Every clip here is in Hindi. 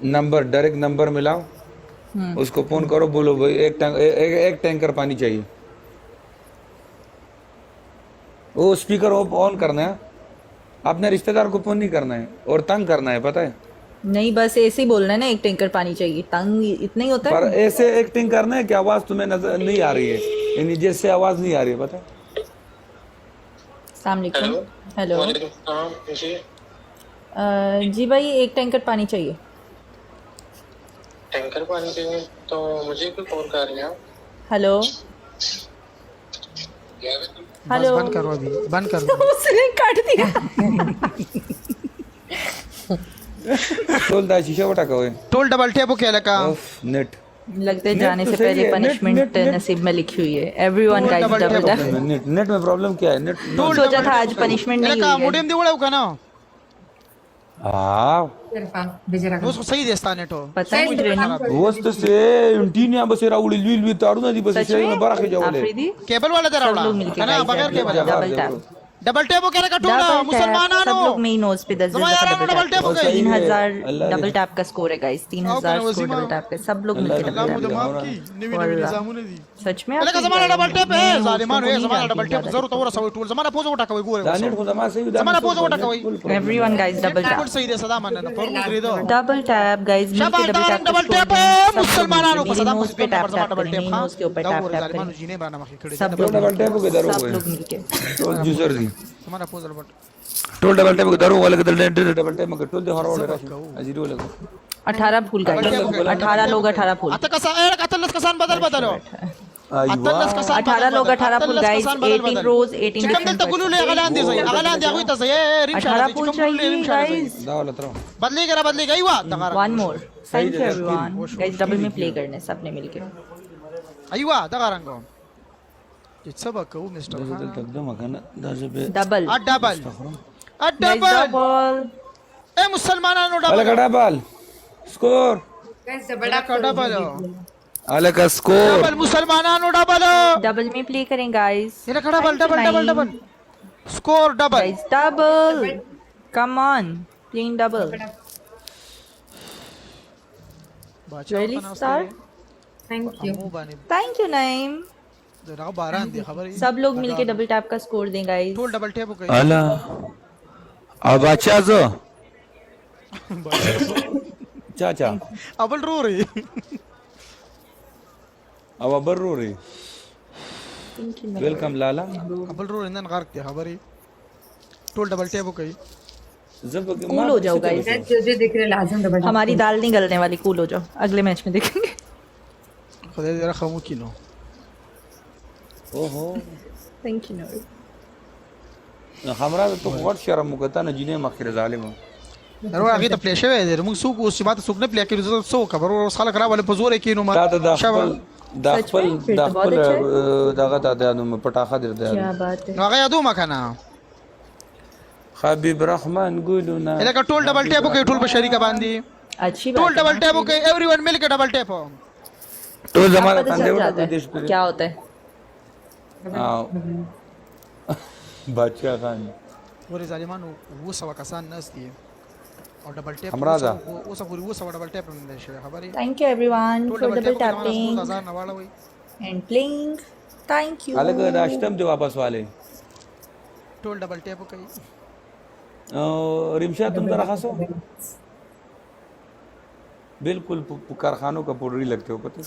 नंबर डायरेक्ट नंबर मिलाओ, उसको फोन करो, बोलो भाई एक टैंकर पानी चाहिए। वो स्पीकर ऑन करना है, अपने रिश्तेदार को फोन नहीं करना है और तंग करना है, पता है। नहीं बस ऐसे ही बोलना है ना, एक टैंकर पानी चाहिए, तंग इतना ही होता पर है। ऐसे एक्टिंग करना है कि आवाज तुम्हें नजर नहीं आ रही है, यानी जैसे आवाज नहीं आ रही है, पता है। अस्सलाम वालेकुम। हेलो वालेकुम सलाम जी। जी भाई, एक टैंकर पानी चाहिए। टैंकर पानी चाहिए तो मुझे क्यों कॉल कर रहे हैं आप? हेलो बस हेलो। बंद करो, अभी बंद कर दो। उसने काट दिया। टोल दा शीशा बटा का टोल डबल टैप हो क्या लगा? ऑफ नेट लगता है नेट जाने तो से सही पहले है, पनिशमेंट नेट नसीब में लिखी हुई है। Everyone guys double double tap tap. Net net में प्रॉब्लम क्या है? नेट सोचा था आज पनिशमेंट नहीं लगा हुई है। मोडेम दिवड़ा का ना, हाँ वो सही देस्ता नेट हो। पता नहीं ट्रेनिंग वस्त से इंटीनिया बसेरा उड़ी लील ताड़ू ना दी बस सच से में बरा के जावले आफरीदी केबल वाला सब दरावड़ा लोग मिलके है ना, guys, बगैर cable double tap double tap हो क्या लगा? टोला डबल टैप मुसलमानानो सब लोग मेन नोज पे 10 जमायारा डबल डबल टैप हो टैप। गई। 3000 अल्लाह डबल ने- टैप का स्कोर है गाइस। 3000 करो स्कोर वसीमा। डबल टैप पे सब लोग अल्लाह मिलके ने- डबल अल्लाह टैप। मुझे माफ की, नवी नवी निजामुने दी। सच में लगा आप जमाना डबल टैप है, जालिमानो है, जमाना डबल टैप ज्यादा जरूर तो रसा टूल जमाना पोजो उठा कोई गोरे नेट को जमा सही जमाना पोजो उठा कोई एवरीवन गाइस डबल बिल्कुल टैप सही दे सदा मानना पर मुद्रे दो डबल टैप गाइस मिलके शाबाश डबल टैप डबल टैप मुसलमानानो को सदा नोज पे टैप टैप डबल करें, टैप मेन नोज के ऊपर टैप टैप जालिमानो करें। जीने बना मखी खड़े सब टोल लोग डबल टैप के दरो सब हुए लोग मिलके टोल यूजर दी जमाना Pozzo double toll double tap के दरो वाले के डबल टैप में टोल दे हर वाले राशि अजीरो लगा 18 फूल गाइस। 18 लोग 18 फूल। आता कसा ए अतलस कसान बदल बदलो अतलस अयवा कसान 18 लोग 18 फूल गाइस। 18 रोज 18 चिकन दिल तकुलू ले अगलान दे सही अगलान दे अगुई तसई ए रिम 18 फूल चाहिए गाइस। दावला तरो बदली गई वा दगारा one more thank you everyone guys. Double में प्ले करने सबने मिलके। अयवा दगारंगो जित्सबा को मिस्टर दल तक दो मखना दाजे पे डबल आ डबल गाइस डबल। ए मुसलमानानो वाले डबल का डबल स्कोर बड़ा का डबल वाले का स्कोर डबल मुसलमानानो डबल डबल में प्ले करें गाइस। ये रखा double double double double score double guys double come on playing double really star. Thank you Naeem. जरा 12 दे खबर सब लोग मिलके डबल टैप का स्कोर दें गाइस। टोल डबल टैप हो गई अला अब अच्छा जो चाचा अबल रो रही अब अबर रो रही वेलकम लाला अबल रो इंदन गार्क दे खबर टोल डबल टैप हो गई जब कूल हो जाओ गाइस। हमारी दाल नहीं गलने वाली, कूल हो जाओ, अगले मैच में देखेंगे। खुदा जरा खामो किनो ओहो थैंक यू नूर। हमरा तो बहुत शर्म मुकता न जिने मखिर जालिम रो आगे तो प्ले शवे दे मुग सुक उस बात सुकने प्ले के सो खबर और साल करा वाले पजोरे किनो मा दा शवा दाखल फिर तो बहुत अच्छा है। दागत आते आदम पटाखा दे दे क्या बात है। आगे यादो मखाना हबीब रहमान गुलुना इला का टोल डबल टैप हो गई टोल पे शरीका बांधी अच्छी टोल बात डबल टैप हो गई एवरीवन मिल के डबल टैप हो तो है। जमाना पता कंदे चल उठा जाता है देश पे क्या होता है। बादशाह खान पूरे जालिमान वो सवा कसान नस दिए और डबल टैप हमरा जा। वो सब वो सवा डबल टैप में शवे खबर thank you everyone toll for double double tap tapping 1000 नवाला हुई एंड प्लेइंग। Thank you. अलग राष्ट्रम जो वापस वाले टोल डबल टैप हो गई रिमशा तुम तरह खासो बिल्कुल कारखानों का पुडरी लगते हो पता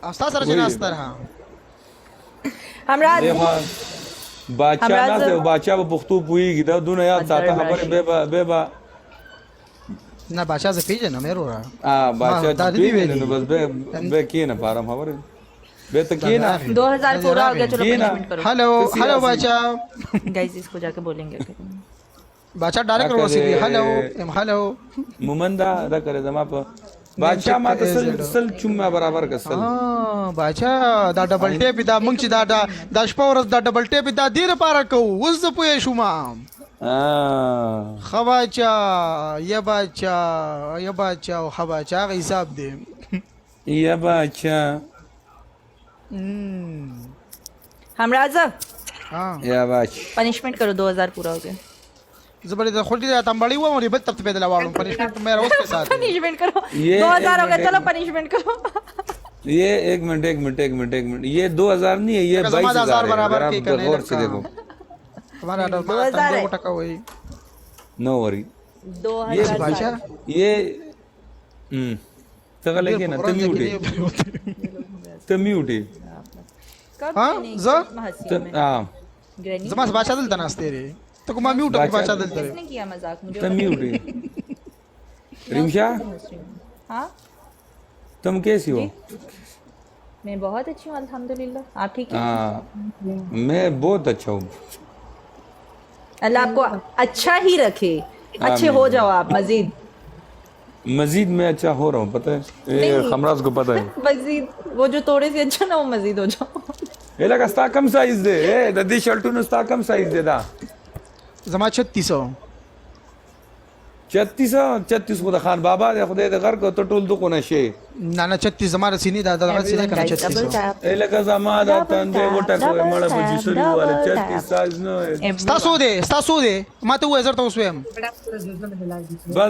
अस्ता सर जना अस्तर हां हमरा देखा बादशाह ना हमरा से बादशाह वो पुख्तू पुई गिदा दुन याद साता खबर बेबा ना बादशाह से पीजे ना मेरो रहा बादशाह दादी भी भी वेली। बस बे किए ना पारम खबर बे तो किए ना 2000 पूरा हो गया, चलो ये ना। पनिशमेंट करो हेलो हेलो बाचा गाइस। इसको जाके बोलेंगे। बाचा डायरेक्ट करो सीधी हेलो हेलो मुमंदा अदा करे जमा पर बादशाह मा सल चुम्मा बराबर का सल हां बाचा दा डबल टेप दा मंगची दा दा स्पोरस दा डबल टेप दा दीर पारा को उज पुये शुमा खबाचा ये बाचा खबाचा हिसाब दे या बादशाह हमरा जा हां या बादशाह पनिशमेंट करो। 2000 पूरा हो गया। जबरदस्त खोटी जाता हम बड़ी हुआ और बद तब पैदल वालों पनिशमेंट मेरा उसके साथ है। पनिशमेंट करो, ये 2000 हो गया, एक चलो मिनट। पनिशमेंट करो। ये एक मिनट, ये 2000 नहीं है, ये अगर 22,000 है। बराबर अगर के आप करने गौर से लगा। देखो, हमारा 2000 है। टका वही नो वरी। 2000 भाषा ये सगळं लेके ना तुम्ही उठे कब हाँ, मैंने जा? हंसी में? हां ग्रैनी जमास भाषा दिलता ना तेरे तो को मामी उठा भाषा दिलता रे किसने किया मजाक मुझे? तुम्ही उठे रिमशा हाँ, तुम कैसी हो? मैं बहुत अच्छी हूँ अल्हम्दुलिल्लाह। आप ठीक है? हाँ मैं बहुत अच्छा हूँ। अल्लाह आपको अच्छा ही रखे, अच्छे हो जाओ आप मजीद। मजीद मैं अच्छा हो रहा हूँ, पता है ये नहीं। खमराज को पता है। मजीद वो जो थोड़े से अच्छा ना, वो मजीद हो जाओ। ये लगा स्टा कम साइज दे, ए ददी शर्टून स्टा कम साइज दे दा। जमा 3600 36 को खान बाबा दे खुदे दे घर को तो टोल दो को नशे ना 36 जमा सीनी दादा दादा सीने करना 3600 ए लगा जमा दा तंदे वो टको मला बजी सुरी वाले 36 साइज नो स्तासो दे माते वो हजार तो स्वयं बस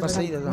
बस सही दादा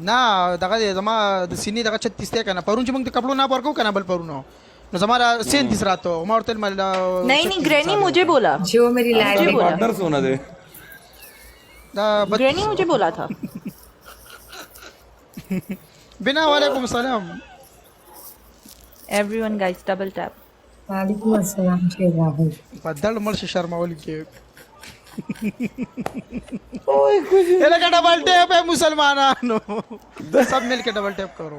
ना दादा दे जमा सीनी दादा 36 ते kana परून मग ते कपडो ना परको kana बल परून नो जमारा 37 रातो मारते मला नहीं ग्रैनी मुझे बोला, जो मेरी लाइफ मुझे बोला, पार्टनर सोना दे ग्रैनी मुझे बोला था। बिना वालेकुम सलाम एवरीवन गाइस डबल टैप। वालेकुम अस्सलाम शेख राहुल। बदल मल शर्मावली के ओए कुछ ये लगा डबल टैप है मुसलमानानो सब मिलके डबल टैप करो।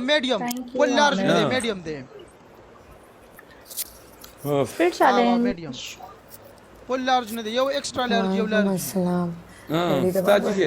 मीडियम फुल लार्ज दे मीडियम दे फिर चैलेंज मीडियम फुल लार्ज ने दे यो एक्स्ट्रा लार्ज यो लार्ज अस्सलाम। स्टाच के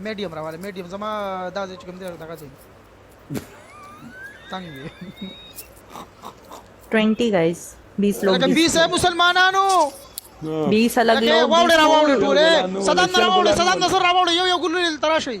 मीडियम रावाले मीडियम जमा दाजे कम दे दागा जे तंग 20 गाइस, 20 लोग, लगा 20 है मुसलमानानो 20 अलग लगे लोग, वावडे 20 रावावडे लोग। टोले सदान नसर रावावडे यो गुल्लू तराशई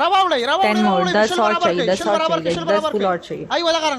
10 मोर, 10 और चाहिए, 10 और चाहिए, 10 फुल और चाहिए। आई वाला करन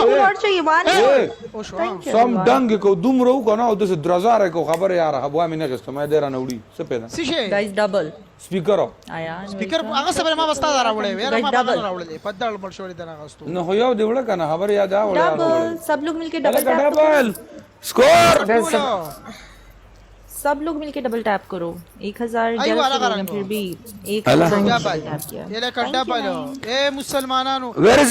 फुल और चाहिए। 1 सम डंग को दुम रो को ना उधर से द्रजार को खबर यार हवा में ने कस्ट मैं देरा नवड़ी सपेदा सीशे गाइस डबल स्पीकर आया स्पीकर आगा सबरे मा बस्ता रावडे वेरा मा डबल रावडे पद्दळ बळशोडी दना गास्तो न हो यो देवड़ा का ना खबर याद आ डबल, सब लोग मिलके डबल टैप, डबल स्कोर सब लोग मिलके डबल टैप करो। 1000 आई वाला 1100 करेंगे। फिर भी अल्लाह। 1000 टैप किया। ये ले कड्डा पालो ए मुसलमानानो वेयर इज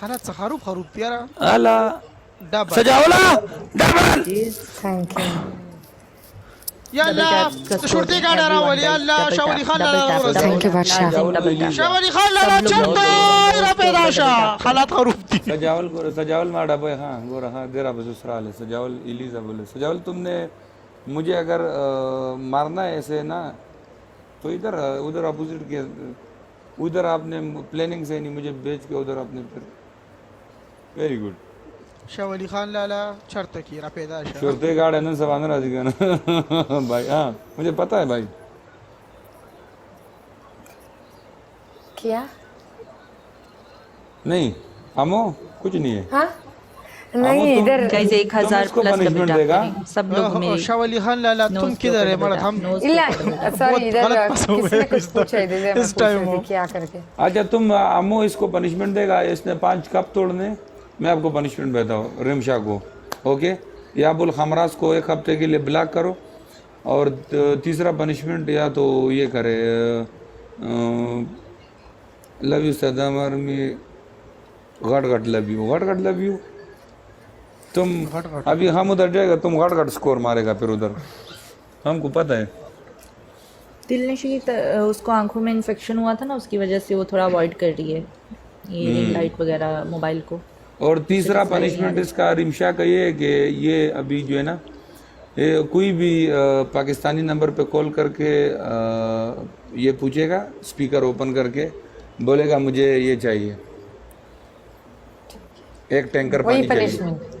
हालत सहारूफ हरूफ प्यारा आला डबल सजावला डबल थैंक यू। या अल्लाह शुरती गाड़ा रावली या अल्लाह शावली खान ला थैंक यू बादशाह। शावली खान ला चंदा रा पैदाशा हालत हरूफ थी सजावल मा डबल हां गोरा हां देरा बसुसराल सजावल इलीजा बोले सजावल तुमने मुझे अगर मारना है ऐसे ना तो इधर उधर अपोजिट के उधर आपने प्लानिंग से नहीं मुझे भेज के उधर आपने फिर वेरी गुड शावली खान ला शर्त की रा पैदाशा शुरते गाड़ न सवान राजी का भाई हाँ मुझे पता है भाई क्या? नहीं अमो कुछ नहीं है हाँ नहीं तुम- इधर गाइस 1000 इसको प्लस डबल punishment टैप देगा? करें सब लोग मिल शावली खान ला तुम किधर है मतलब हम इला सॉरी इधर गलत पास हो किसने गए कुछ पूछा इधर मैं इस पूछ टाइम रही हो। थी क्या करके। अच्छा तुम अमो इसको पनिशमेंट देगा इसने 5 कप तोड़ने मैं आपको पनिशमेंट देता हूँ रिमशा को ओके या बुल खमराज को 1 हफ्ते के लिए ब्लॉक करो और तीसरा पनिशमेंट या तो ये करे लव यू सदाम आर्मी घट लव यू तुम अभी हम उधर जाएगा तुम घट स्कोर मारेगा फिर उधर हमको पता है दिल नशी उसको आंखों में इन्फेक्शन हुआ था ना, उसकी वजह से वो थोड़ा अवॉइड कर रही है ये रिंग लाइट वगैरह मोबाइल को। और तीसरा पनिशमेंट इसका रिमशा का ये है कि ये अभी जो है ना ये कोई भी पाकिस्तानी नंबर पे कॉल करके ये पूछेगा, स्पीकर ओपन करके बोलेगा मुझे ये चाहिए, एक टैंकर वही पानी चाहिए। पनिशमेंट।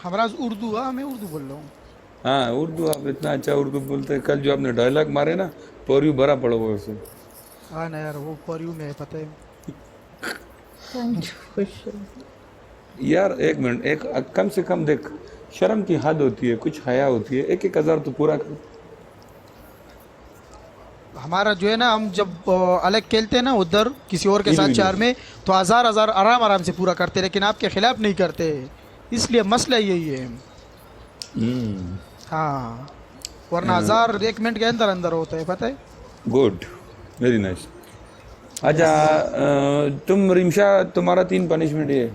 हमारा उर्दू है, मैं उर्दू बोल रहा हूँ। हाँ उर्दू, आप इतना अच्छा उर्दू बोलते हैं। कल जो आपने डायलॉग मारे ना, पर यू भरा पड़ो वो से। हाँ ना यार, वो फॉर यू में है, पता है। यार एक मिनट, एक कम से कम देख, शर्म की हद होती है, कुछ हया होती है। 1,000 तो पूरा कर। हमारा जो है ना, हम जब अलग खेलते हैं ना उधर किसी और के साथ चार में, तो 1000 आराम आराम से पूरा करते, लेकिन आपके खिलाफ नहीं करते, इसलिए मसला यही है। हाँ, वरना 1000 1 मिनट के अंदर अंदर होता है, पता है। Good, very nice. अच्छा तुम रिमशा, तुम्हारा 3 पनिशमेंट ये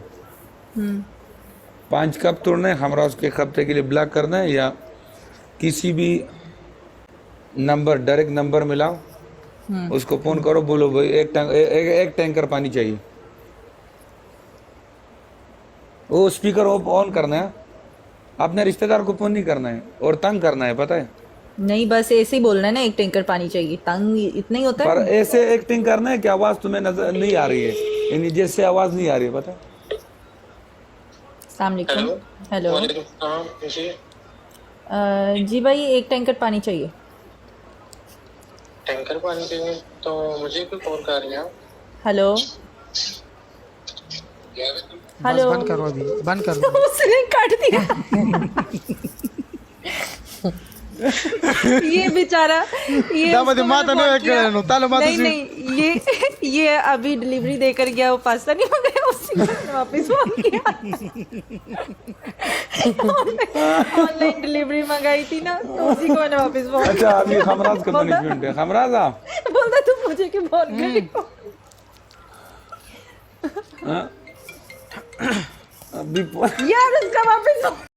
5 कप तोड़ना है, हमरा उसके हफ्ते के लिए ब्लॉक करना है, या किसी भी नंबर डायरेक्ट नंबर मिलाओ, उसको फोन करो, बोलो भाई एक टैंकर पानी चाहिए। वो स्पीकर ऑन करना है, अपने रिश्तेदार को फोन नहीं करना है और तंग करना है, पता है। नहीं, बस ऐसे ही बोलना है ना, एक टैंकर पानी चाहिए, तंग इतना ही होता पर है। ऐसे एक्टिंग करना है कि आवाज तुम्हें नजर नहीं आ रही है, यानी जैसे आवाज नहीं आ रही है, पता है। अस्सलाम वालेकुम। हेलो वालेकुम सलाम जी। जी भाई, एक टैंकर पानी चाहिए। टैंकर पानी चाहिए तो मुझे क्यों कॉल कर रही हैं आप? हेलो बस हेलो। बंद करो, अभी बंद कर दो। उसने काट दिया। ये बेचारा, ये दामद उसको माता मैंने ने फोन किया। नो तालो माता नहीं से- नहीं, ये अभी डिलीवरी देकर गया, वो पास्ता नहीं मंगाया, उसी को मैंने वापस फोन किया। ऑनलाइन डिलीवरी मंगाई थी ना, तो उसी को मैंने वापस फोन अच्छा अभी हमराज का बोलता- पनिशमेंट है। हमराज आप बोलता तुम मुझे क्यों फोन कर रही हो? हाँ? अभी यार उसका वापस